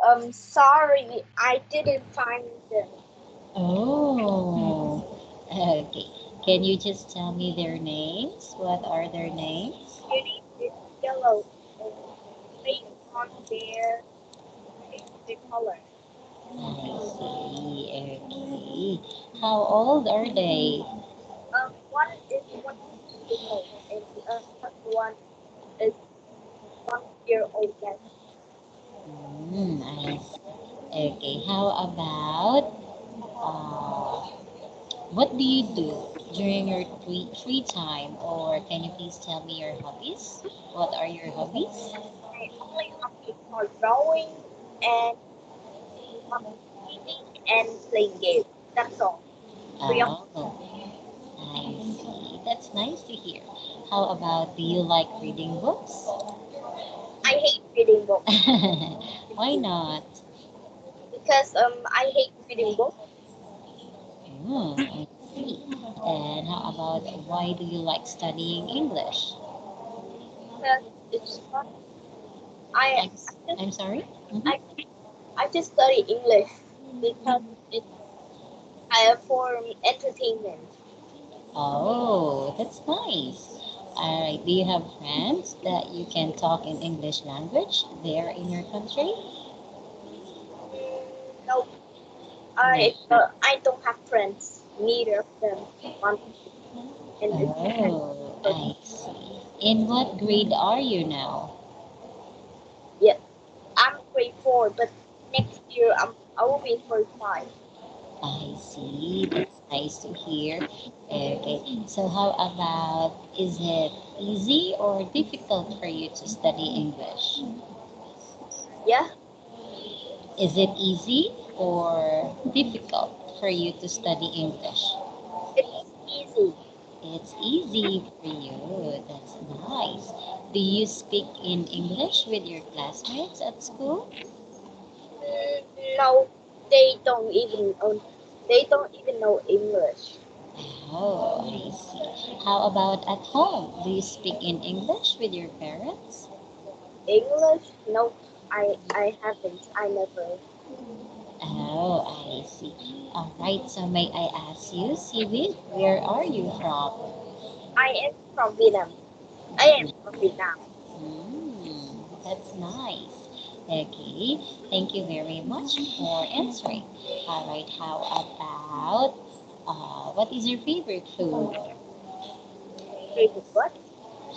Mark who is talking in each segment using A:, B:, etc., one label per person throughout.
A: Sorry, I didn't find them.
B: Oh, okay. Can you just tell me their names? What are their names?
A: Beauty is yellow and based on their color.
B: I see. Okay. How old are they?
A: One is 1 year old and the other one is 1 year old. Yes.
B: I see. Okay. How about what do you do during your free time? Or can you please tell me your hobbies? What are your hobbies?
A: My only hobbies are drawing and reading and playing games. That's all. Real.
B: Oh, I see. That's nice to hear. How about do you like reading books?
A: I hate reading books
B: Why not?
A: because I hate reading books
B: I see. And how about why do you like studying English?
A: because it's fun. I
B: I'm,
A: I just
B: I'm sorry?
A: I I just study English because it's for entertainment.
B: Oh, that's nice. All right. Do you have friends that you can talk in English language there in your country?
A: No,
B: No.
A: I don't have friends. Neither of them want in this.
B: Oh, I see. In what grade are you now?
A: Yeah, I'm grade 4, but next year I will be in grade 5.
B: I see. That's nice to hear. Okay. So how about is it easy or difficult for you to study English?
A: Yeah,
B: Is it easy or difficult for you to study English?
A: it's easy.
B: It's easy for you. That's nice. Do you speak in English with your classmates at school?
A: No, they don't even they don't even know English.
B: Oh, I see. How about at home? Do you speak in English with your parents?
A: English? Nope. I haven't. I never.
B: Oh, I see. All right. So may I ask you, Siwit, where are you from?
A: I am from Vietnam. I am from Vietnam.
B: That's nice. Okay. Thank you very much for answering. All right. How about what is your favorite food?
A: Favorite what?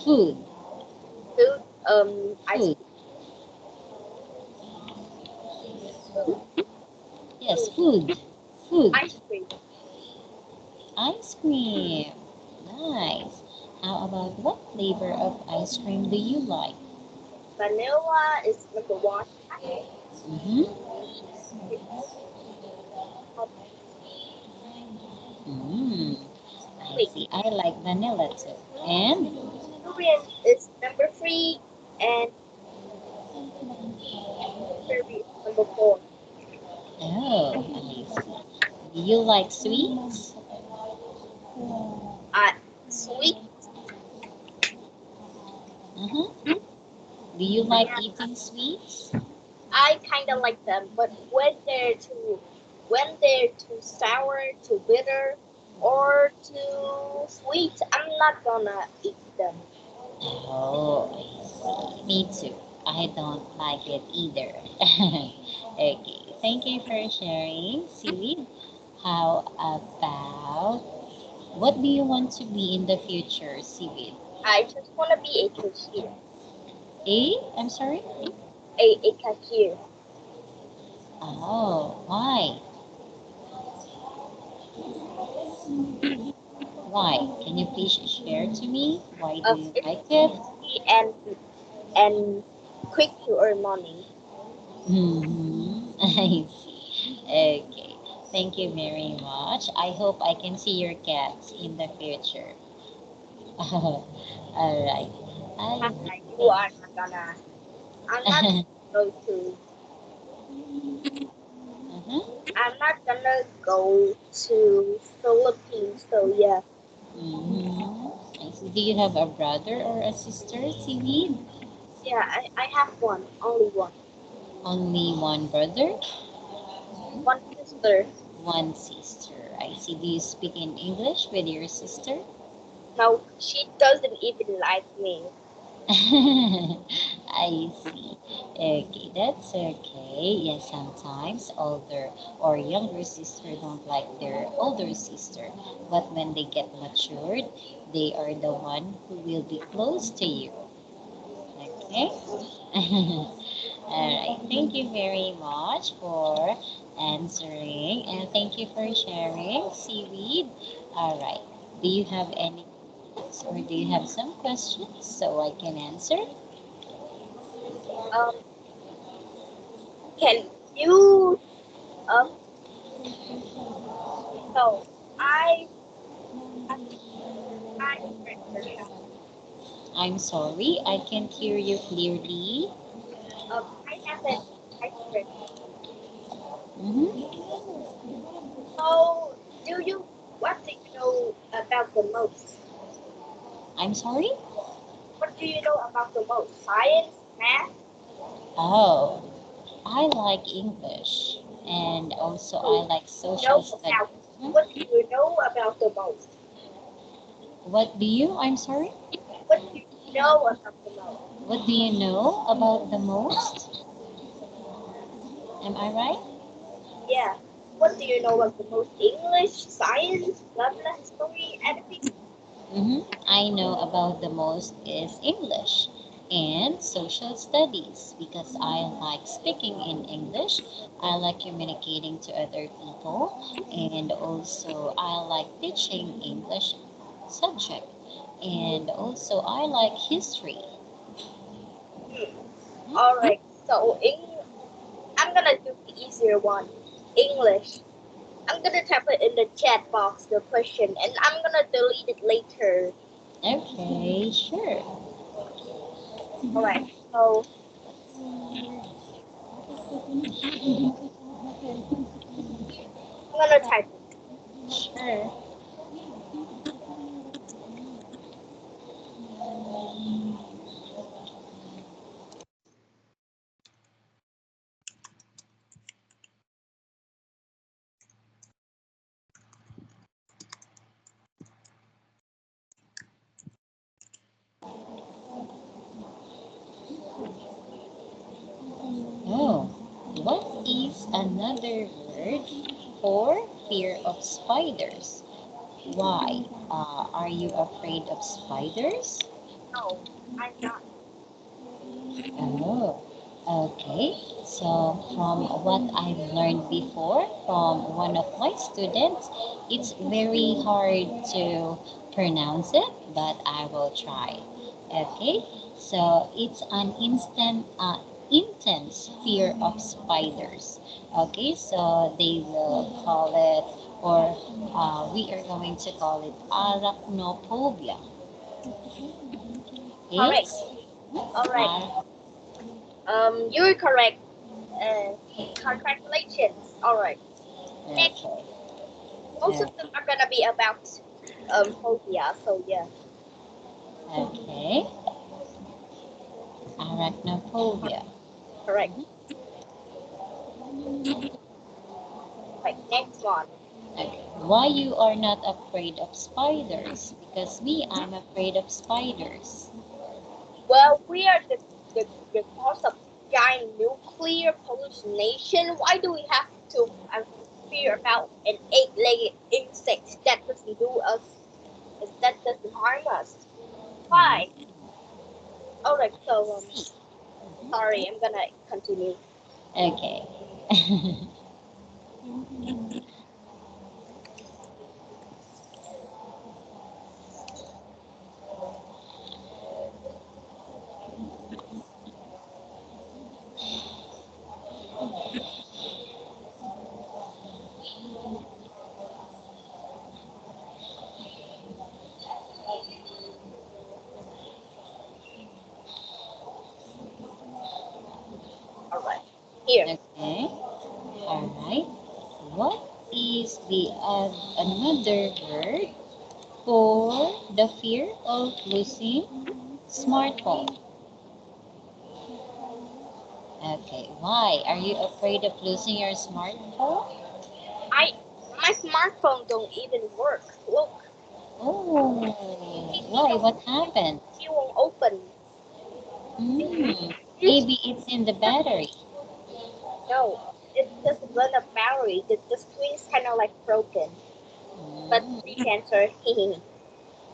B: Food.
A: Food? Ice
B: Food.
A: cream.
B: Yes,
A: Food.
B: food. Food.
A: Ice cream.
B: Ice cream. Nice. How about what flavor of ice cream do you like?
A: Vanilla is number one.
B: Mm-hmm.
A: It's not
B: Mm, I
A: sweet.
B: see. I like vanilla too. And
A: Korean is number three, and strawberry is number four.
B: oh, I see. Do you like sweets?
A: Uh, Sweet.
B: Mm-hmm. Do you like eating sweets?
A: I kind of like them, but when they're too sour, too bitter, or too sweet, I'm not gonna eat them.
B: Oh, I see. Me too. I don't like it either. Okay. Thank you for sharing, Seaweed. How about what do you want to be in the future, Seaweed?
A: I just wanna be a cashier.
B: I'm sorry?
A: A cashier.
B: Oh, why? Why? Can you please share to me? Why do you
A: It's
B: like it?
A: easy and quick to earn money.
B: I see. Okay. Thank you very much. I hope I can see your cats in the future. All right. I
A: You
B: think.
A: are not gonna. I'm not going to.
B: Mhm.
A: I'm not gonna go to Philippines. So yeah,
B: I see. Do you have a brother or a sister, Seaweed?
A: yeah. I have one, only one.
B: Only one brother,
A: one sister.
B: one sister. I see. Do you speak in English with your sister?
A: No, she doesn't even like me.
B: I see. Okay, that's okay. Yes, sometimes older or younger sister don't like their older sister, but when they get matured, they are the one who will be close to you. Okay. All right. Thank you very much for answering, and thank you for sharing, seaweed. All right. Do you have any questions, or do you have some questions so I can answer?
A: Um, can you um so I I I
B: I'm sorry, I can't hear you clearly.
A: I have an question.
B: Mm-hmm.
A: So do you what do you know about the most?
B: I'm sorry?
A: What do you know about the most? Science, math?
B: Oh, I like English and also I
A: So
B: like
A: you
B: social
A: know
B: studies.
A: about
B: Hmm?
A: what do you know about the most?
B: What do you? I'm sorry?
A: What do you know about the most?
B: What do you know about the most? Am I right?
A: Yeah. What do you know about the most? English, science, blah blah, history, anything?
B: Mm-hmm. I know about the most is English and social studies because I like speaking in English. I like communicating to other people and also I like teaching English subject and also I like history.
A: Hmm. All right. So I'm gonna do the easier one. English. I'm gonna type it in the chat box the question, and I'm gonna delete it later.
B: Okay, sure.
A: All right. So I'm gonna type it.
B: Sure. Oh, what is another word for fear of spiders? Why? Are you afraid of spiders?
A: No, I'm not.
B: Oh, okay. So, from what I've learned before from one of my students, it's very hard to pronounce it, but I will try. Okay, so it's an intense fear of spiders. Okay, so they will call it, or we are going to call it arachnophobia.
A: Correct.
B: It's
A: All right.
B: uh,
A: You're correct. Congratulations. All right. Next,
B: okay.
A: most of
B: Uh,
A: them are gonna be about phobia. So yeah.
B: okay. Arachnophobia.
A: Correct. Right. Next one.
B: Okay. Why you are not afraid of spiders? Because me, I'm afraid of spiders.
A: Well, we are the cause of giant nuclear hallucination. Why do we have to fear about an eight-legged insect that doesn't do us, that doesn't harm us?
B: Mm,
A: Why? All right.
B: I
A: So
B: see.
A: sorry, I'm gonna continue.
B: Okay.
A: All right. Here.
B: Okay. All right. What is the another word for the fear of losing smartphone? Okay, why? Are you afraid of losing your smartphone?
A: My smartphone don't even work. Look,
B: Oh, why? What happened?
A: it won't open. This
B: Maybe it's in the battery.
A: No, it doesn't run a battery. The screen is kind of like broken. But please answer.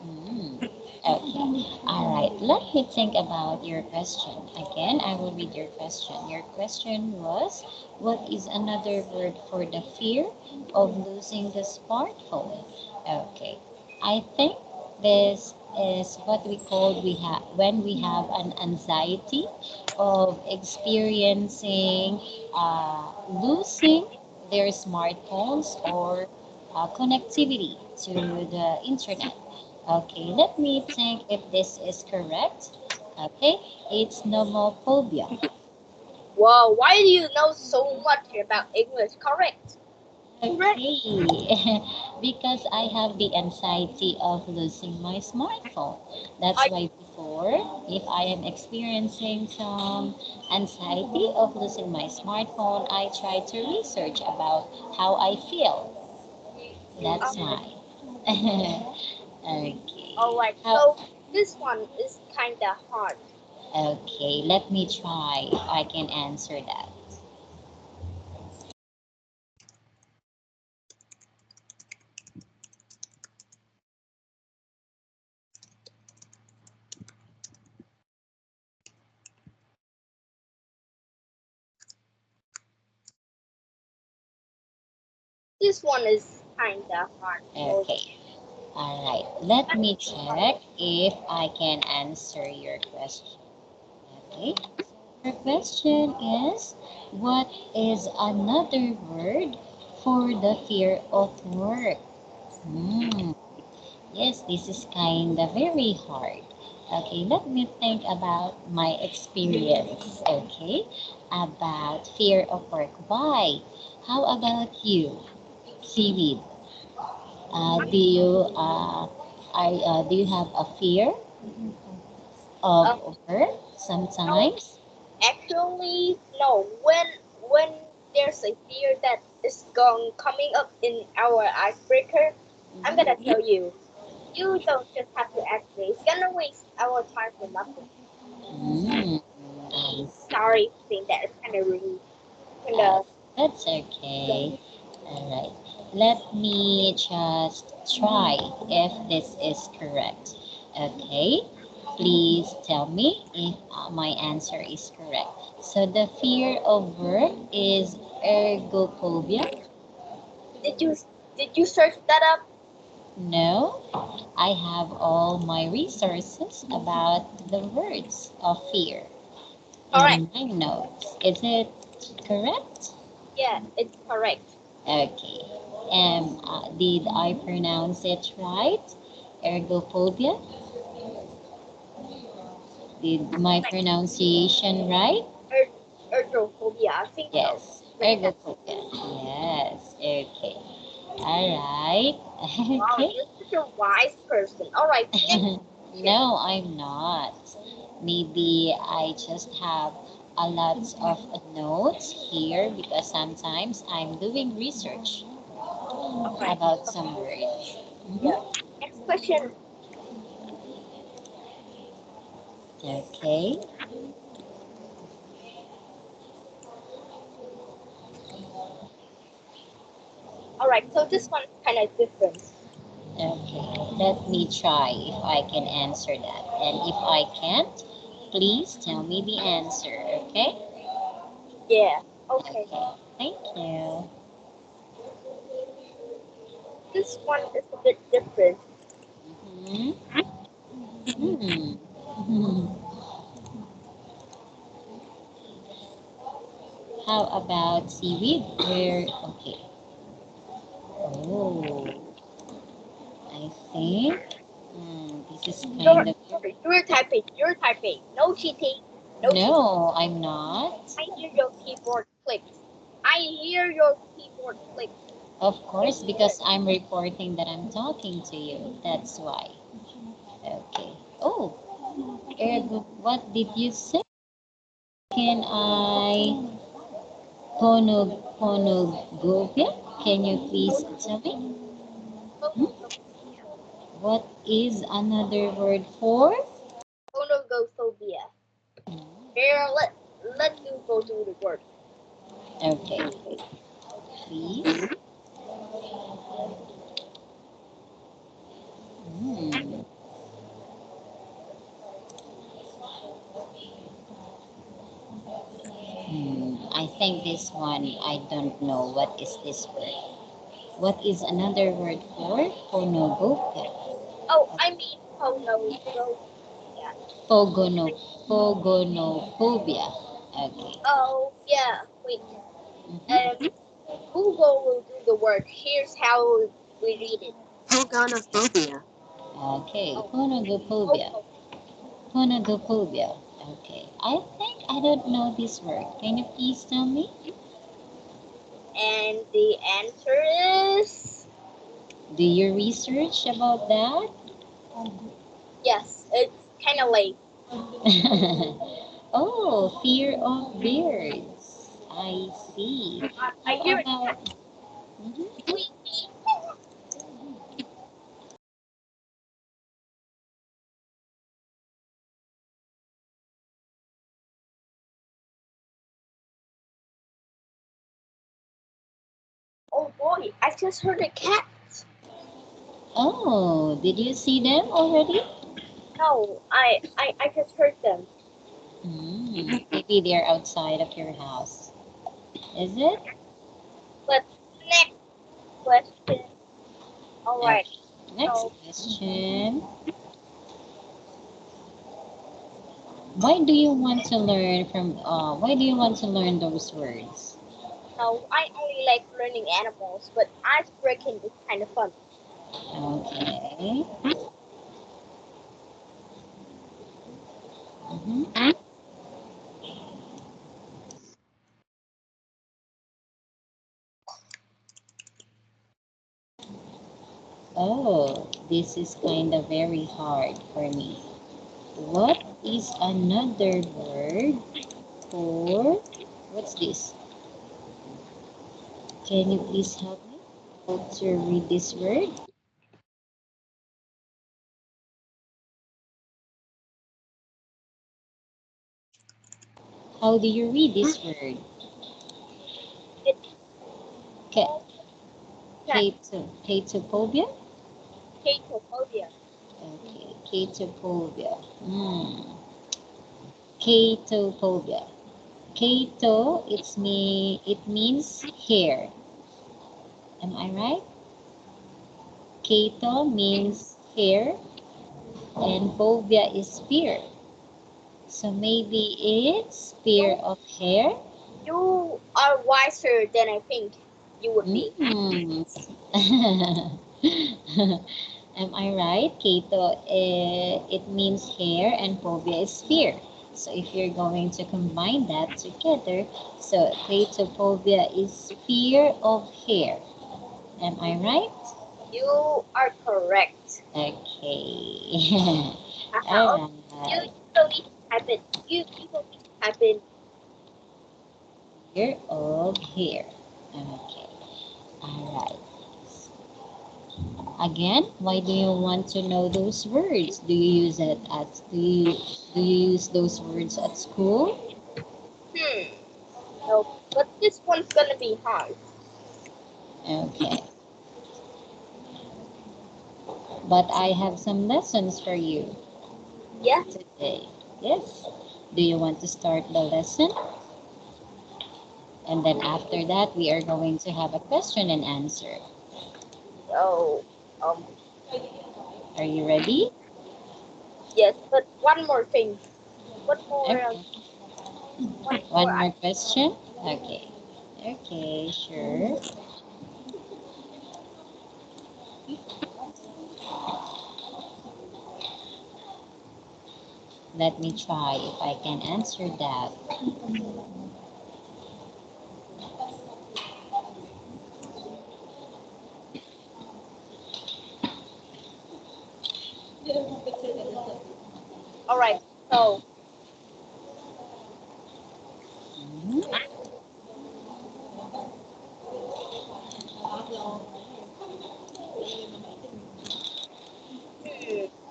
B: Mm. Okay. All right. Let me think about your question. Again, I will read your question. Your question was, what is another word for the fear of losing the smartphone? Okay. I think this is what we call we have when we have an anxiety of experiencing losing their smartphones or connectivity to the internet. Okay, let me think if this is correct. Okay, it's nomophobia.
A: Wow, why do you know so much about English? Correct.
B: Okay, because I have the anxiety of losing my smartphone. That's
A: I,
B: why before, if I am experiencing some anxiety of losing my smartphone, I try to research about how I feel. That's
A: uh,
B: why. Okay.
A: all right.
B: How,
A: So this one is kind of hard.
B: okay, let me try if I can answer that.
A: This one is kind of hard. So
B: Okay. All right. Let me check if I can answer your question. Okay. Your question is, what is another word for the fear of work? Hmm. Yes, this is kind of very hard. Okay, let me think about my experience. Okay, about fear of work. Why? How about you, Seaweed? Do you have a fear
A: uh,
B: of work
A: no,
B: sometimes?
A: actually, no. When there's a fear that is going coming up in our icebreaker, I'm gonna tell you. You don't just have to ask me. It's gonna waste our time for nothing.
B: Mm, I
A: Sorry for saying that. It's kind of rude. Kind
B: Uh,
A: of.
B: that's okay. All right. Let me just try if this is correct. Okay. Please tell me if my answer is correct. So the fear of work is ergophobia.
A: Did you did you search that up?
B: No, I have all my resources about the words of fear
A: All right.
B: in my notes. Is it correct?
A: Yeah, it's correct.
B: Okay. Did I pronounce it right? Ergophobia? Did my
A: Like
B: pronunciation right?
A: ergophobia. I think so.
B: Yes. Ergophobia. Yes. Okay. All right.
A: Wow,
B: Okay.
A: you're such a wise person. All right. Next question.
B: No, I'm not. Maybe I just have a lot of notes here because sometimes I'm doing research
A: All right.
B: about some words.
A: Yeah.
B: Mhm.
A: Next question.
B: Okay.
A: All right. So this one's kind of different.
B: Okay, let me try if I can answer that. And if I can't, please tell me the answer, okay?
A: Yeah. Okay.
B: Okay, thank you.
A: This one is a bit different.
B: Hmm. Hmm. Hmm. How about seaweed? Where? Okay. Oh, I think this is
A: You're
B: kind of.
A: you're typing. You're typing. No cheating. No cheating.
B: No, I'm not.
A: I hear your keyboard clicks. I hear your keyboard clicks.
B: Of course, because I'm reporting that I'm talking to you. That's why. Okay. Oh, what did you say? can I Ponogopia? Can you please tell me? What is another word for?
A: Phonogophobia. Here, let you go through the word.
B: Okay, please. I think this one, I don't know. What is this word? What is another word for Ponogopia?
A: Oh, I mean phonogophobia.
B: Pogonophobia. Okay.
A: Oh, yeah. Wait.
B: Mhm.
A: Google will do the word. Here's how we read it.
C: Pogonophobia.
B: Okay, ponogophobia. Ponogophobia. Okay. I think I don't know this word. Can you please tell me?
A: And the answer is
B: Do you research about that?
A: yes. It's kind of late.
B: Oh, fear of birds. I see.
A: I
B: How
A: hear it.
B: about? Mhm.
A: Oh boy, I just heard a cat.
B: Oh, did you see them already?
A: No, I just heard them.
B: Maybe they're outside of your house. Is it?
A: But next question. All
B: Okay.
A: right.
B: Next
A: So
B: question. Why do you want to learn from? Why do you want to learn those words?
A: no, I only like learning animals, but ice breaking is kind of fun.
B: Okay. Mhm. Oh, this is kind of very hard for me. What is another word for? What's this? Can you please help me? How to read this word? How do you read this word?
A: It's
B: Ke-
A: cat
B: Ketophobia?
A: catophobia.
B: Okay, ketophobia. Ketophobia. Keto, it means hair. Am I right? Keto means hair and phobia is fear. So maybe it's fear of hair.
A: You are wiser than I think you would be.
B: Mm. Am I right? Keto, it means hair and phobia is fear. So if you're going to combine that together, so ketophobia is fear of hair. Am I right?
A: You are correct.
B: Okay.
A: Haha.
B: All
A: You
B: right.
A: don't need to type it. You don't need to type in.
B: Fear of hair. Okay. All right. Again, why do you want to know those words? Do you use it at do you use those words at school?
A: No, but this one's gonna be hard.
B: Okay. But I have some lessons for you
A: Yeah.
B: today. Yes. Do you want to start the lesson? And then after that, we are going to have a question and answer.
A: So
B: Are you ready?
A: yes, but one more thing. One more.
B: Okay.
A: One more.
B: One more question? Okay. Okay, sure. Let me try if I can answer that.
A: All right. So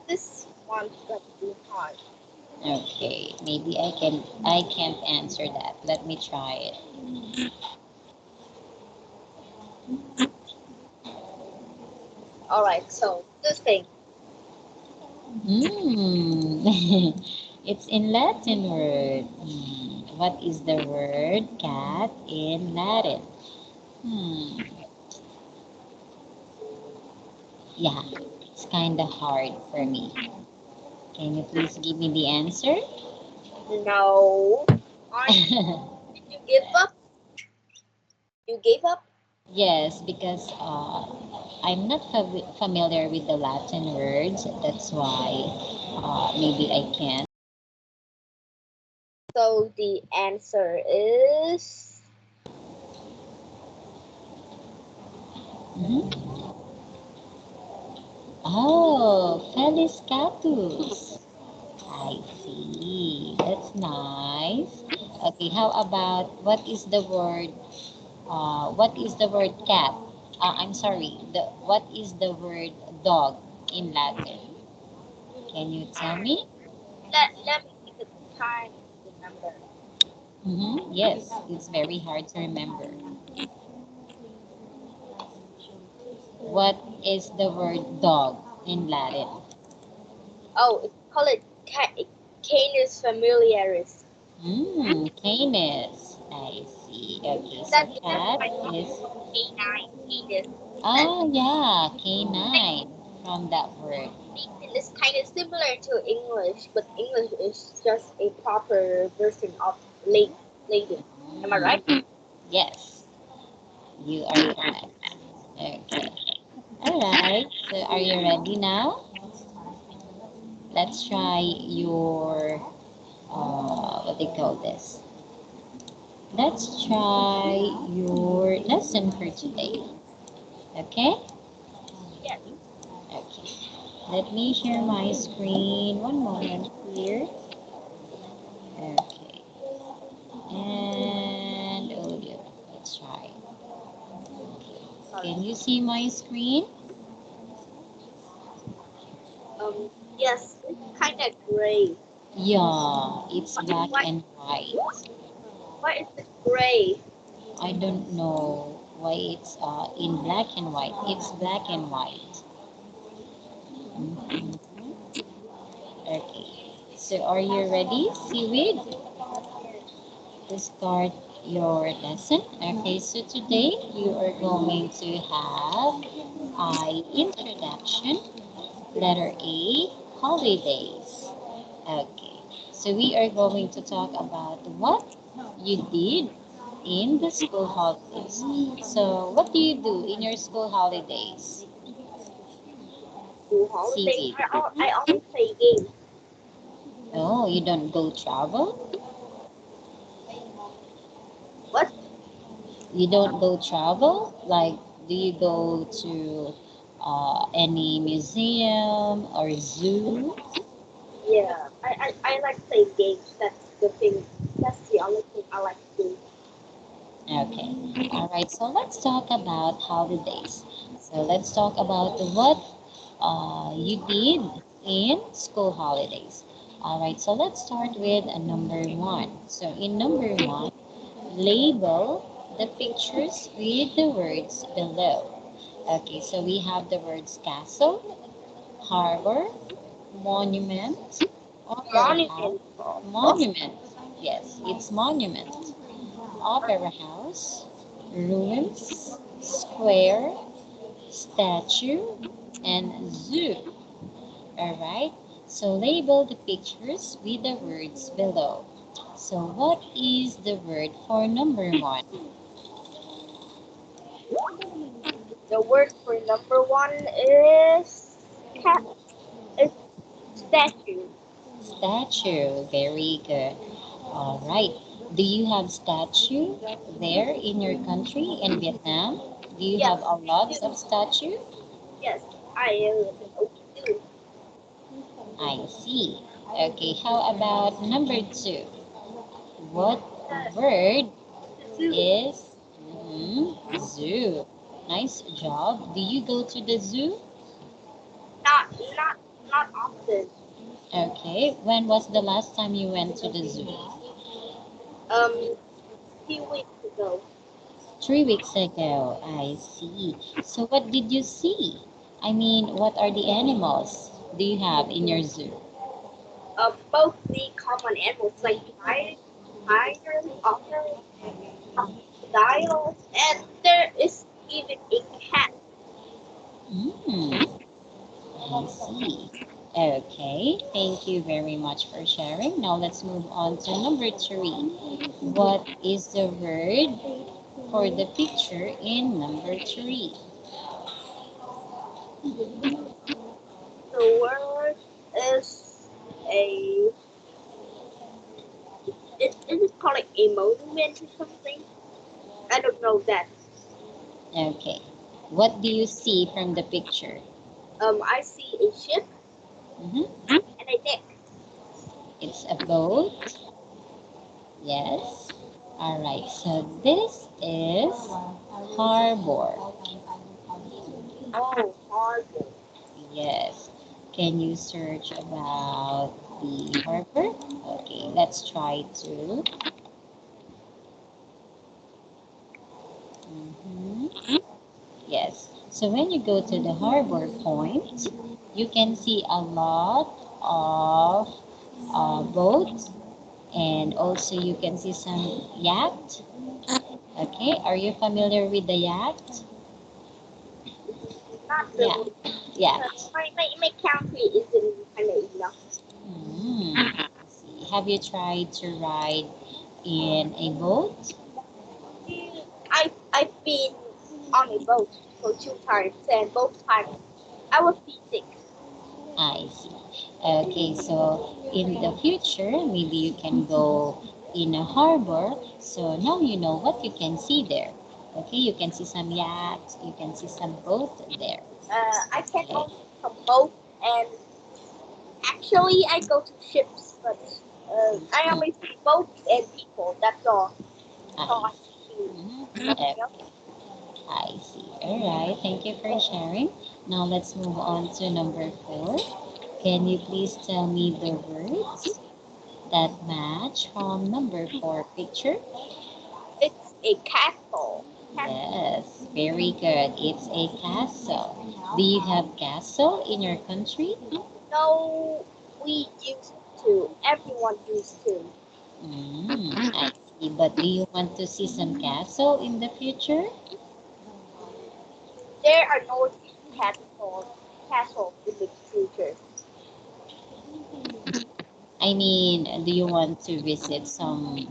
A: This one's gonna be hard.
B: Okay, maybe I can't answer that. Let me try it.
A: All right, so this thing.
B: It's in Latin word. What is the word cat in Latin? Yeah, it's kind of hard for me. Can you please give me the answer?
A: No. Did you give up? You gave up?
B: Yes, because I'm not familiar with the Latin words. That's why maybe I can't.
A: So the answer is
B: Oh, Feliscatus. I see. That's nice. Okay, how about what is the word? What is the word cat? I'm sorry. What is the word dog in Latin? Can you tell me?
A: let me take the time to remember.
B: Yes, it's very hard to remember. What is the word dog in Latin?
A: Oh, it's called Canis familiaris.
B: Canis. I see. Okay, so
A: That's
B: cat
A: my
B: is.
A: canine. Canis.
B: Oh, yeah, canine from that word.
A: It's kind of similar to English, but English is just a proper version of lady. Am I right?
B: Yes, you are correct. Okay. All right. So, are you ready now? Let's try your, what do you call this? Let's try your lesson for today. Okay?
A: Yes.
B: Okay. Let me share my screen. One moment here. Okay. And audio. Let's try. Can you see my screen?
A: Yes. It's kind of gray.
B: Yeah, it's black
A: Why?
B: and white.
A: Why is it gray?
B: I don't know why it's in black and white. It's black and white. Mhm. Okay. So are you ready, Seaweed, to start your lesson? Okay, so today you are going to have introduction, letter A, holidays. Okay, so we are going to talk about what you did in the school holidays. So what do you do in your school holidays?
A: Do holiday?
B: Seaweed.
A: I always play games.
B: Oh, you don't go travel?
A: What?
B: You don't go travel? Like, do you go to any museum or zoo?
A: Yeah. I like playing games. That's the thing. That's the only thing I like to do.
B: Okay. All right. So let's talk about holidays. So let's talk about what you did in school holidays. All right. So let's start with number one. So in number one, label the pictures with the words below. Okay. So we have the words castle, harbor, monument, opera house,
A: Monument.
B: monument. Yes, it's monument. Opera house, ruins, square, statue, and zoo. Alright, so label the pictures with the words below. So what is the word for number one?
A: The word for number one is cat. It's statue.
B: Statue, very good. Alright, do you have statue there in your country in Vietnam? Do you
A: Yes.
B: have a lot of statue?
A: Yes. I do.
B: I see. Okay, how about number two? What word
A: Zoo.
B: is zoo? Nice job. Do you go to the zoo?
A: Not This,
B: Okay. When was the last time you went to the zoo?
A: um, few weeks ago.
B: 3 weeks ago. I see. So what did you see? I mean, what are the animals do you have in your zoo?
A: Mostly common animals like tigers, otters, crocodiles, and there is even a cat.
B: Mm, I see. Okay, thank you very much for sharing. Now let's move on to number three. What is the word for the picture in number three?
A: The word is a. Is it called like a monument or something? I don't know that.
B: Okay, what do you see from the picture?
A: I see a ship
B: Mhm.
A: and a deck.
B: It's a boat. Yes. All right, so this is harbor.
A: Oh, harbor.
B: Yes. Can you search about the harbor? Okay, let's try to. Mhm. Yes. So when you go to the harbor point, you can see a lot of boats, and also you can see some yacht. Okay, are you familiar with the yacht?
A: Not
B: Yeah,
A: really.
B: yacht.
A: My country isn't kind of enough.
B: Mm. I see. Have you tried to ride in a boat?
A: I've been on a boat for 2 times, and both times I was seasick.
B: I see. Okay, so in the future, maybe you can go in a harbor. So now you know what you can see there. Okay, you can see some yachts, you can see some boat there.
A: I can
B: Okay.
A: only from boat, and actually I go to ships, but I
B: Hmm,
A: only see boats and people. That's all. That's all
B: I
A: I see.
B: see.
A: Nothing else.
B: Okay, I see. All right, thank you for sharing. Now let's move on to number four. Can you please tell me the words that match from number four picture?
A: It's a castle.
B: Yes, very good. It's a castle. Do you have castle in your country?
A: No, we used to. Everyone used to.
B: I see. But do you want to see some castle in the future?
A: There are no castles in the future.
B: I mean, do you want to visit some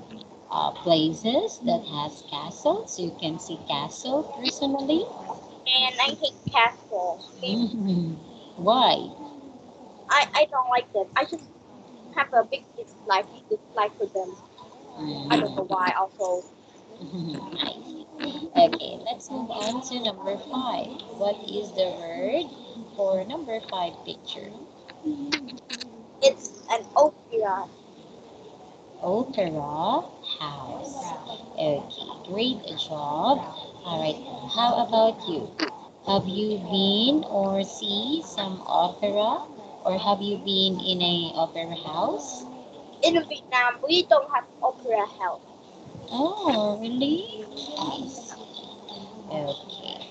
B: places that has castles so you can see castle personally?
A: And I hate castles.
B: Mhm. Why?
A: I don't like them. I just have a big dislike for them. I don't know
B: Mm.
A: why. Also,
B: I see. Okay, let's move on to number five. What is the word for number five picture?
A: it's an opera.
B: Opera house. Okay, great job. All right, how about you? Have you been or see some opera, or have you been in a opera house?
A: In Vietnam, we don't have opera house.
B: Oh, really? I see. Okay,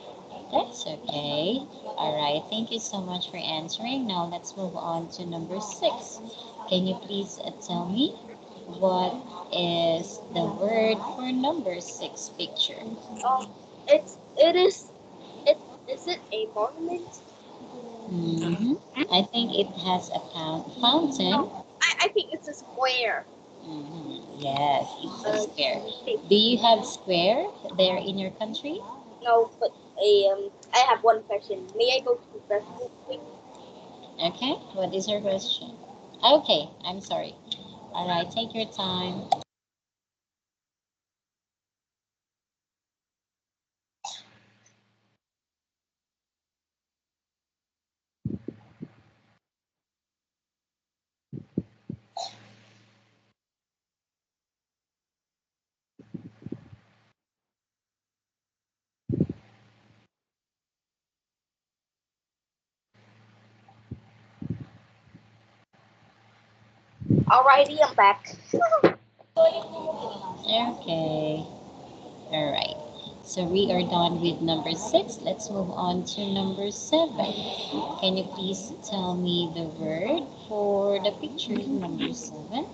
B: that's okay. All right, thank you so much for answering. Now let's move on to number six. Can you please tell me what is the word for number six picture?
A: Um, it is it is it a monument?
B: Hmm, I think it has a fountain.
A: No, I think it's a square.
B: Yes, it's a
A: Uh,
B: square.
A: shape.
B: Do you have square there in your country?
A: No, but I have one question. May I go to the restroom, please?
B: Okay, what is your question? Okay, I'm sorry. All right, take your time.
A: Alrighty, I'm back.
B: Okay. All right. So we are done with number 6. Let's move on to number 7. Can you please tell me the word for the picture number 7?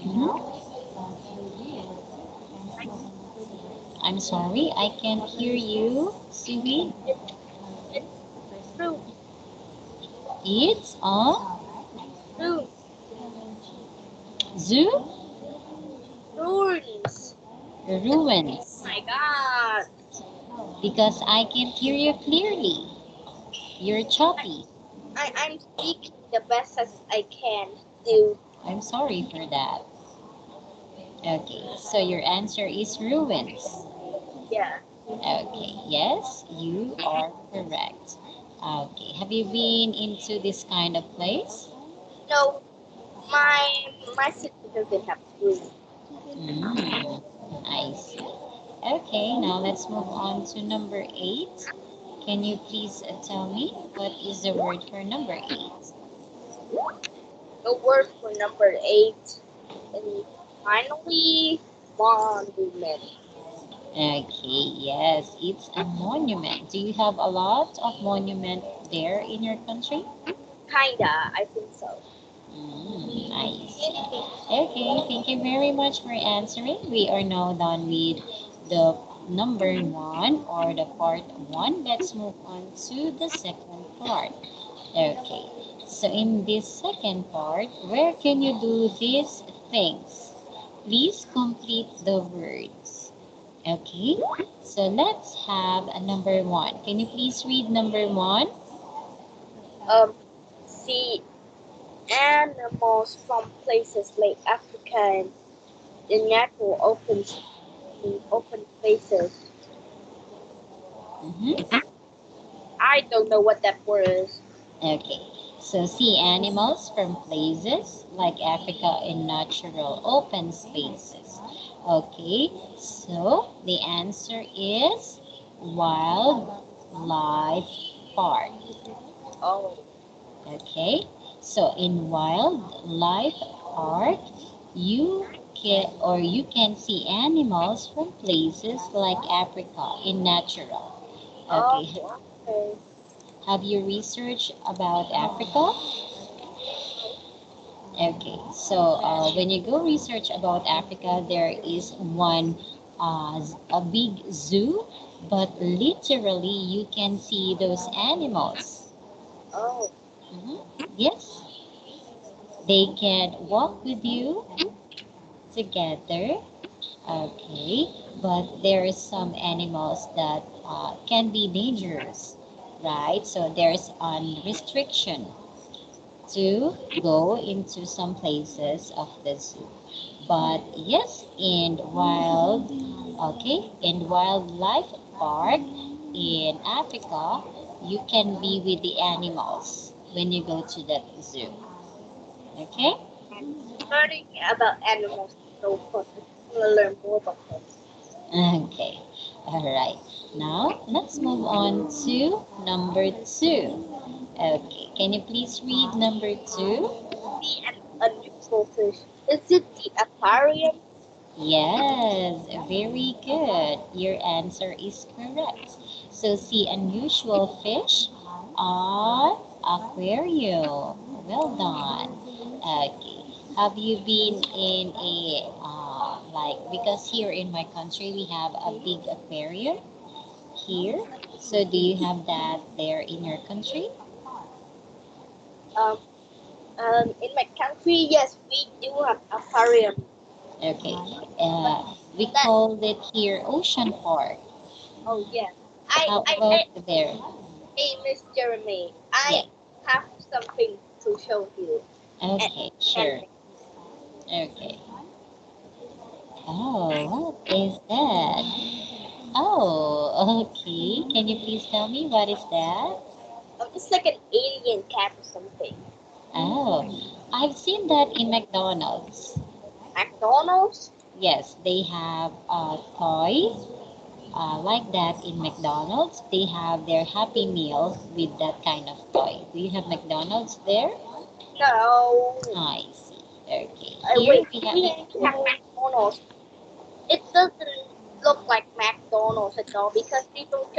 B: Mhm. I'm sorry, I can't hear you, Siwi.
A: True,
B: It's a
A: true,
B: zoo
A: ruins.
B: ruins
A: My God.
B: because I can't hear you clearly. You're choppy.
A: I'm speaking the best as I can do.
B: I'm sorry for that. Okay, so your answer is ruins.
A: Yeah.
B: Okay, yes, you are correct. Okay, have you been into this kind of place?
A: No, my city doesn't have ruins.
B: Mm, I see. Okay, now let's move on to number 8. Can you please tell me what is the word for number 8?
A: The word for number 8 is finally monument.
B: Okay, yes, it's a monument. Do you have a lot of monument there in your country?
A: Kinda, I think so.
B: I see. Okay, thank you very much for answering. We are now done with the number 1 or the part 1. Let's move on to the second part. Okay, so in this second part, where can you do these things? Please complete the words. Okay, so let's have a number 1. Can you please read number 1?
A: See animals from places like Africa and the natural open places.
B: Mm-hmm.
A: I don't know what that word is.
B: Okay, so see animals from places like Africa in natural open spaces. Okay, so the answer is wildlife park.
A: Oh,
B: Okay, so in wildlife park, you can see animals from places like Africa in natural.
A: oh,
B: Okay,
A: okay.
B: have you researched about Africa?
A: Oh,
B: Okay, so when you go research about Africa, there is a big zoo, but literally you can see those animals.
A: oh,
B: Mhm. Yes, they can walk with you together. Okay, but there is some animals that can be dangerous, right? So there's a restriction to go into some places of the zoo. But yes, in wildlife park in Africa, you can be with the animals when you go to that zoo. Okay?
A: learning about animals is so fun. I just want to learn more about them.
B: Okay. All right. Now let's move on to number 2. Okay. Can you please read number 2?
A: See an unusual fish. Is it the aquarium?
B: Yes, very good. Your answer is correct. So see unusual fish on aquarium. Well done. Okay. Have you been in a like because here in my country we have a big aquarium here. So do you have that there in your country?
A: Um, in my country, yes, we do have aquarium.
B: Okay.
A: But
B: We
A: that,
B: call it here Ocean Park.
A: oh yeah.
B: How about there?
A: Hey, Miss Jeremy,
B: Yeah.
A: I have something to show you. And
B: Okay, sure.
A: and
B: Okay. Oh, what is that? Oh, okay. Can you please tell me what is that?
A: it's like an alien cat or something.
B: Oh, I've seen that in McDonald's.
A: McDonald's?
B: Yes, they have a toy. like that in McDonald's. They have their Happy Meal with that kind of toy. Do you have McDonald's there?
A: No.
B: I see. Okay. Here
A: Wait,
B: we
A: we
B: have.
A: have McDonald's. It doesn't look like McDonald's at all because they don't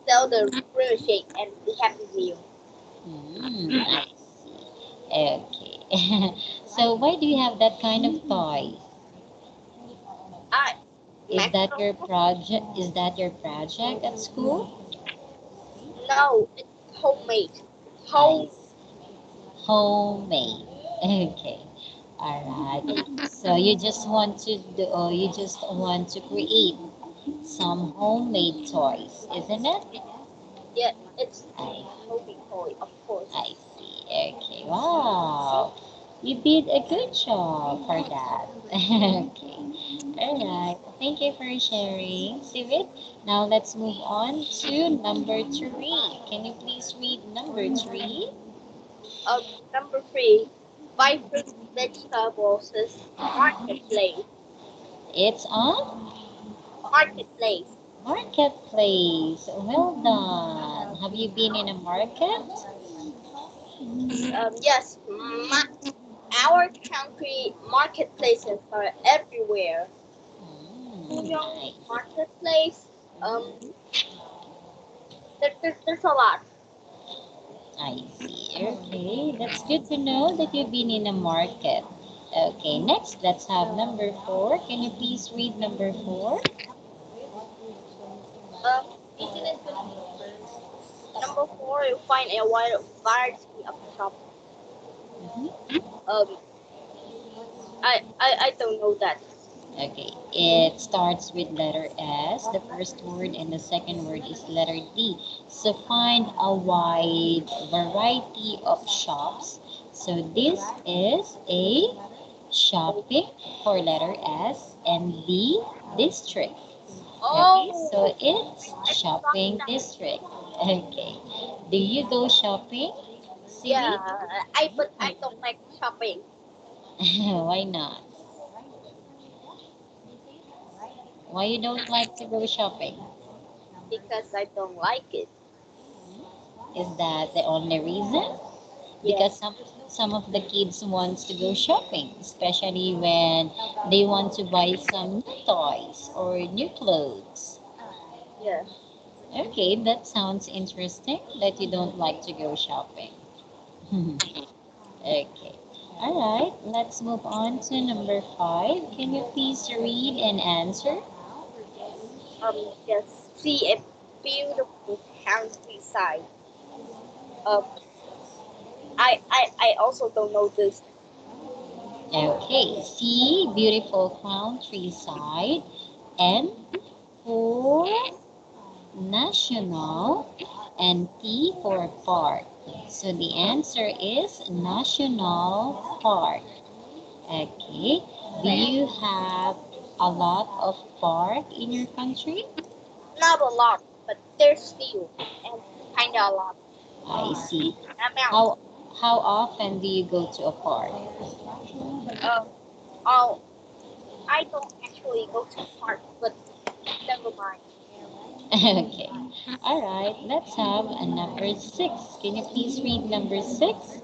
A: sell the real shake and the Happy Meal.
B: I see. Okay. So why do you have that kind of toy?
A: I
B: Is that your
A: McDonald's?
B: project? Is that your project at school?
A: No, it's homemade. It's
B: I
A: home.
B: homemade. Okay. All right. So you just want to do, you just want to create some homemade toys, isn't it?
A: Yeah, it's
B: I
A: homemade toy, of course.
B: I see. Okay. Wow. You did a good job for that. Okay. All right. Thank you for sharing, Sivit. Now let's move on to number three. Can you please read number three?
A: Number three, buy fruits, vegetables, is marketplace.
B: It's on
A: Marketplace.
B: marketplace. Well done. Have you been in a market?
A: Yes, our country marketplaces are everywhere.
B: Nice.
A: Marketplace. Um, there's a lot.
B: I see. Okay, that's good to know that you've been in a market. Okay, next, let's have number four. Can you please read number four?
A: Speaking in number four, you find a wide variety of shops.
B: Mhm.
A: Um, I don't know that.
B: Okay, it starts with letter S, the first word, and the second word is letter D. So find a wide variety of shops. So this is a shopping for letter S and D district. Okay,
A: Oh,
B: so it's
A: I forgot
B: shopping
A: that.
B: district. Okay, do you go shopping,
A: Yeah,
B: Sivi?
A: but I don't like shopping
B: Why not? Why you don't like to go shopping?
A: because I don't like it.
B: Is that the only reason?
A: Yes,
B: Because some of the kids wants to go shopping, especially when they want to buy some new toys or new clothes.
A: yes.
B: Okay, that sounds interesting that you don't like to go shopping. Okay. All right, let's move on to number five. Can you please read and answer?
A: Yes. See a beautiful countryside. Um, I also don't know this.
B: Okay, see beautiful countryside and for national and T for park. So the answer is national park. Okay. Do
A: Okay.
B: you have a lot of park in your country?
A: Not a lot, but there's still and kinda a lot
B: I see.
A: amount.
B: How often do you go to a park?
A: Um, oh, I don't actually go to park, but never mind.
B: Okay. All right. Let's have a number six. Can you please read number six?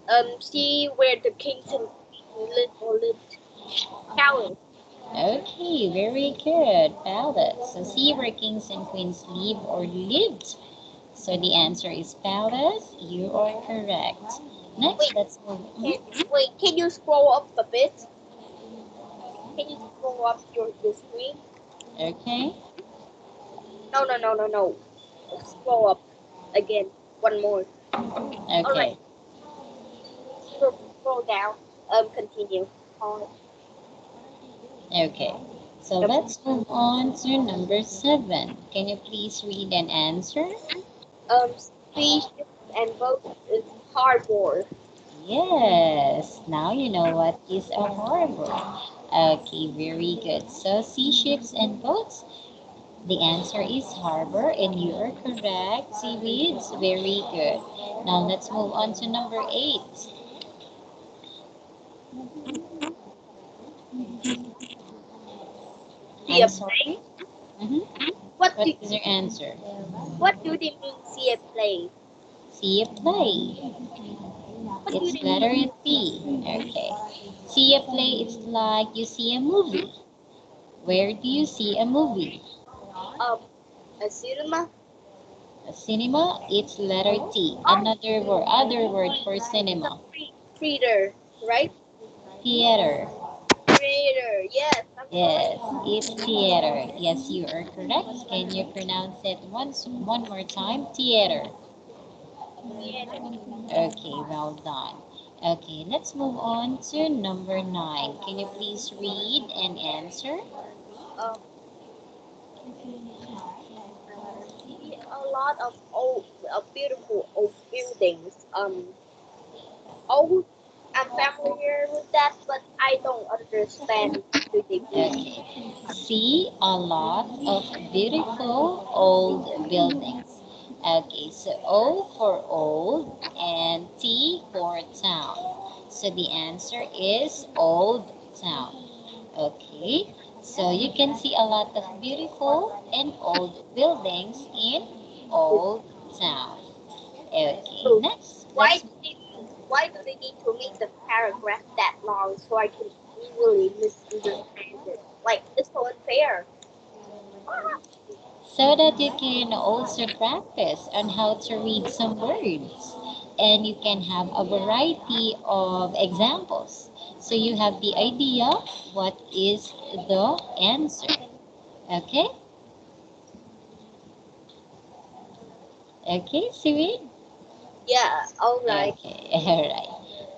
A: Um, see where the kings and queens live or lived. Palace.
B: Okay, very good. Palace. So see where kings and queens live or lived. So the answer is palace. You are correct. Next,
A: Wait,
B: let's move.
A: wait. Can you scroll up a bit? Can you scroll up your screen?
B: Okay.
A: No. Scroll up again. One more. All right.
B: Okay.
A: Scroll down. Continue. Uh,
B: Okay. So let's move on to number seven. Can you please read and answer?
A: Spaceships and boats is harbor.
B: Yes. Now you know what is a harbor. Okay, very good. So sea ships and boats. The answer is harbor, and you are correct. Seaweeds, very good. Now let's move on to number eight.
A: See
B: I'm
A: a
B: sorry.
A: play.
B: Mm-hmm.
A: What
B: What
A: do
B: is your answer?
A: what do they mean? See a play.
B: See a play.
A: What do
B: It's
A: they
B: letter
A: mean?
B: T. Okay. See a play, it's like you see a movie. Where do you see a movie?
A: Um, a cinema.
B: A cinema, it's letter T.
A: Oh,
B: Other word for
A: it's a
B: cinema.
A: theater, right?
B: Theater.
A: Theater. Yes, I'm correct.
B: Yes, it's theater. Yes, you are correct. Can you pronounce it one more time? Theater.
A: Theater.
B: Okay, well done. Okay, let's move on to number 9. Can you please read and answer?
A: Um, see a lot of old, beautiful old buildings. Old. I'm familiar with that, but I don't understand what do they mean.
B: Okay. See a lot of beautiful old buildings. Okay, so O for old and T for town. So the answer is old town. Okay, so you can see a lot of beautiful and old buildings in old town. Okay,
A: So
B: next,
A: why do they why do they need to make the paragraph that long so I can easily misunderstand it? Like it's so unfair.
B: so that you can also practice on how to read some words and you can have a variety of examples. So you have the idea what is the answer. Okay? Okay, Siri?
A: Yeah. All right.
B: Okay, all right.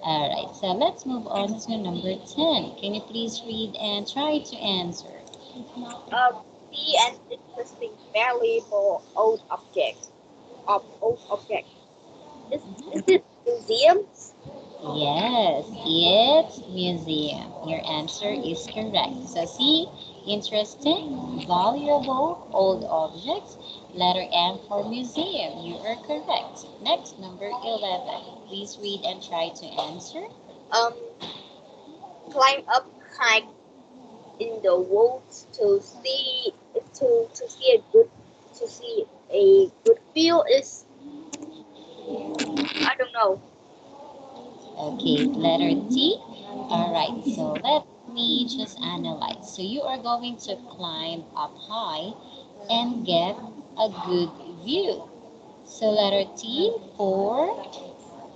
B: All right, so let's move on to number 10. Can you please read and try to answer?
A: See an interesting, valuable old object of old object. Is it museums?
B: Yes, it's museum. Your answer is correct. So see, interesting, valuable, old objects. Letter M for museum. You are correct. Next, number 11. Please read and try to answer.
A: Um, climb up high in the woods to see a good to see a good view is I don't know.
B: Okay, letter T. All right, so let me just analyze. So you are going to climb up high and get a good view. So letter T for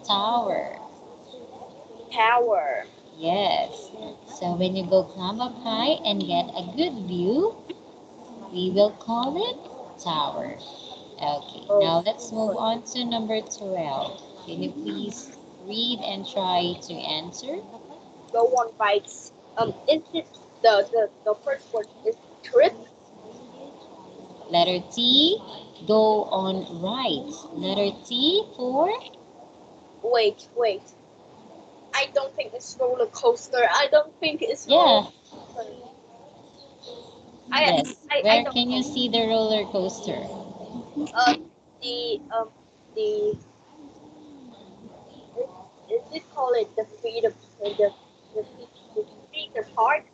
B: tower.
A: Tower.
B: Yes. So when you go climb up high and get a good view, we will call it tower. Okay,
A: Oh,
B: now let's move on to number 12. Can you please read and try to answer?
A: go on bikes. Is it the first word is trip?
B: Letter T, go on rides. Letter T for,
A: Wait. I don't think it's roller coaster. I don't think it's roller
B: yeah,
A: coaster. I
B: yes.
A: I
B: Where
A: don't
B: can you
A: know.
B: see the roller coaster?
A: The the is it called it the freedom the, the freedom park?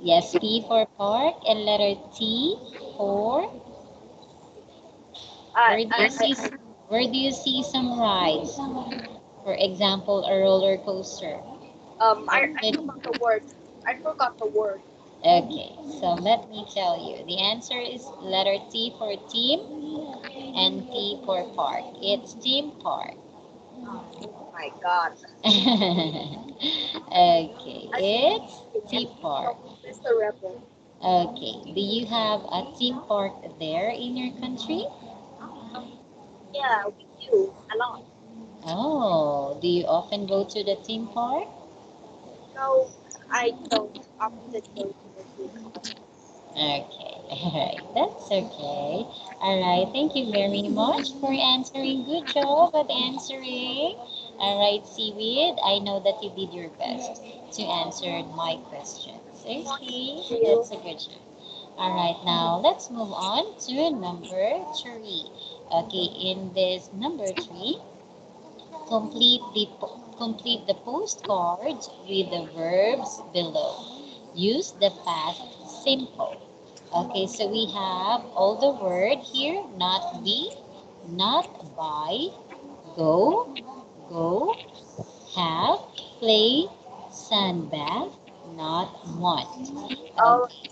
B: Yes, P for park and letter T for,
A: I
B: where do you
A: I
B: see
A: I
B: where do you see some rides? For example, a roller coaster.
A: I
B: It,
A: forgot the word. I forgot the word.
B: okay, so let me tell you. The answer is letter T for team and P for park. It's team park.
A: Oh my god.
B: Okay,
A: I
B: it's
A: am
B: theme park.
A: so miserable.
B: Okay, do you have a theme park there in your country?
A: Um, yeah, we do a lot.
B: Oh, do you often go to the theme park?
A: No, I don't often go to the theme park.
B: Okay, alright, that's okay. Alright, thank you very much for answering. Good job at answering. Alright, Seaweed, I know that you did your best to answer my questions. Okay,
A: Thank you.
B: that's a good job. Alright, now let's move on to number 3. Okay, in this number 3, complete the postcards with the verbs below. use the past simple. Okay, so we have all the word here, not be, not buy, go, go, have, play, sunbath, not want.
A: Uh,
B: Okay,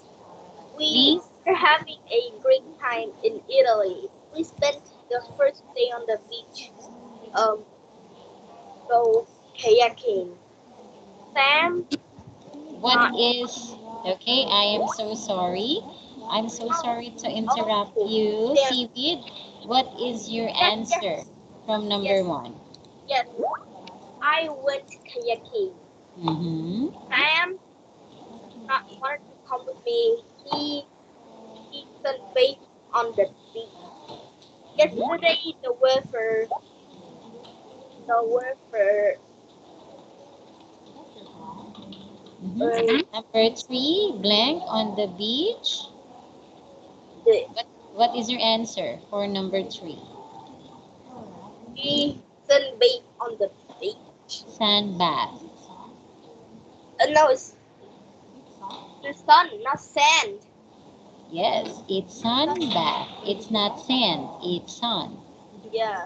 A: we
B: please.
A: are having a great time in Italy. We spent the first day on the beach. Um, go kayaking. Sam,
B: What
A: not
B: is, okay, I am so sorry. I'm so sorry to interrupt
A: oh,
B: you,
A: Sam.
B: Seaweed. What is your
A: Yes,
B: answer from
A: yes,
B: number one?
A: yes. I went kayaking.
B: Mm-hmm.
A: Sam not wanted to come with me. He sunbathed on the beach. Yesterday the weather
B: Mm-hmm. Number three, blank on the beach.
A: the
B: What is your answer for number three?
A: he sunbathed on the beach.
B: Sand bath.
A: No, it's the sun, not sand.
B: Yes, it's sun bath. It's not sand, it's sun.
A: Yeah.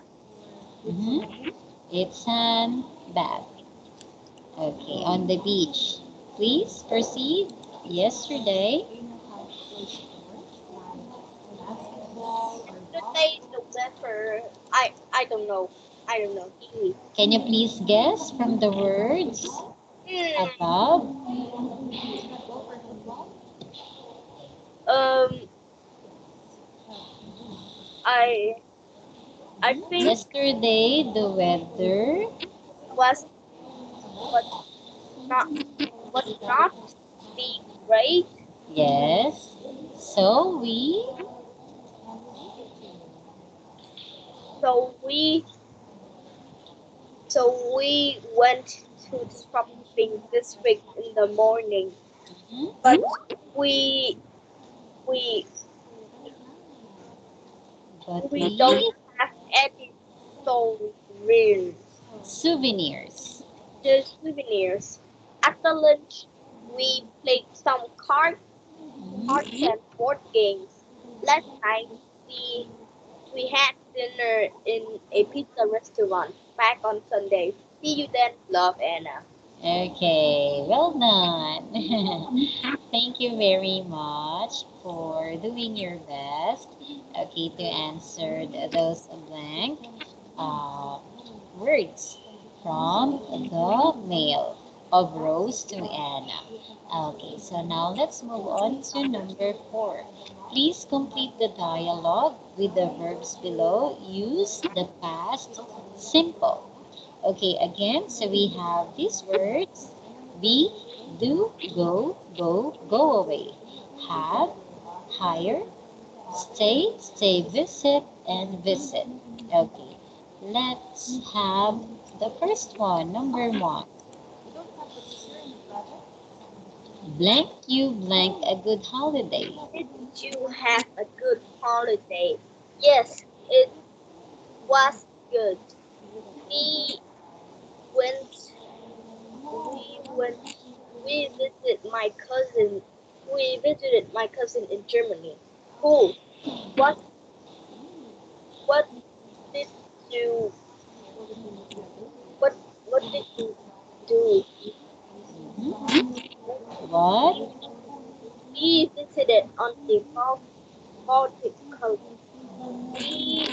B: Mm-hmm. It's sand bath. Okay, on the beach. Please proceed. Yesterday.
A: Today the weather I don't know. I don't know.
B: Can you please guess from the words
A: Hmm.
B: above?
A: Um I I think
B: Yesterday, the weather.
A: was was not was not being great.
B: Yes. So we.
A: So we so we went to the shopping district in the morning. But we we
B: But
A: we don't
B: we.
A: have any souvenirs.
B: Souvenirs.
A: Just souvenirs. After lunch, we played some cards and board games. Last night, we we had dinner in a pizza restaurant. Back on Sunday. See you then. Love, Anna.
B: Okay, well done. Thank you very much for doing your best. Okay, to answer those blank uh, words from the mail of Rose to Anna. Okay, so now let's move on to number four. Please complete the dialogue with the verbs below. Use the past simple. Okay, again, so we have these words: be, do, go away. Have, hire, stay, visit, and visit. Okay, let's have the first one, number one. Blank you blank a good holiday.
A: Did you have a good holiday? Yes, it was good. We went we went we visited my cousin in Germany. Cool. What what did you what did you do?
B: What?
A: We visited on the Baltic coast. We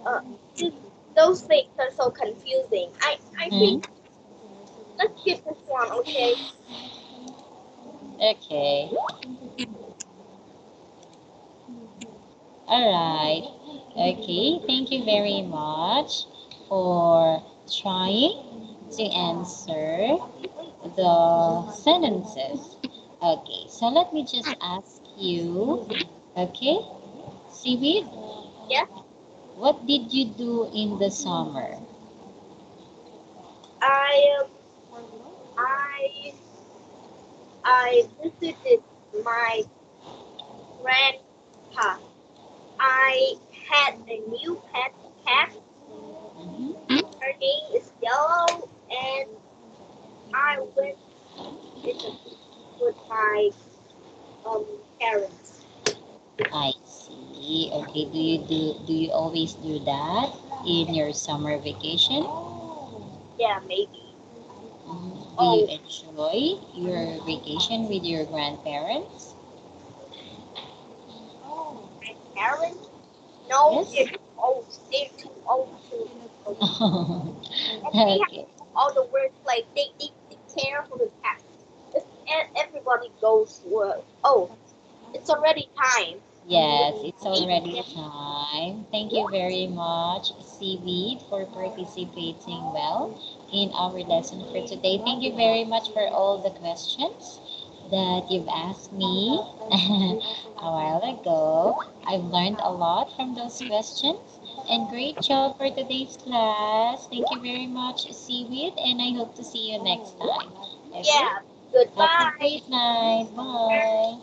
A: uh this, those things are so confusing. I
B: Hmm?
A: think let's skip this one, okay?
B: Okay. All right. Okay. Thank you very much for trying to answer the sentences. Okay. So let me just ask you. Okay. Seaweed,
A: Yes,
B: what did you do in the summer?
A: I I I visited my grandpa. I had a new pet cat.
B: Mhm.
A: Her name is Yellow, and I went visit with my parents.
B: I see. Okay, do you always do that in your summer vacation?
A: Yeah, maybe.
B: Do you
A: Oh,
B: enjoy your vacation with your grandparents?
A: my parents? No,
B: Yes.
A: they're too old. They're too old to. And they have
B: Okay.
A: all the work, like they need to care for the cat. And everybody goes work. Oh, it's already time.
B: Yes,
A: It's
B: it's
A: 8
B: already
A: p.m.
B: time. Thank you
A: Yeah,
B: very much, Seaweed, for participating well in our lesson for today. Thank you very much for all the questions that you've asked me a while ago. I've learned a lot from those questions. And great job for today's class. Thank you very much, Seaweed, and I hope to see you next time. Okay?
A: yeah.
B: Have a
A: Goodbye.
B: great night. Bye.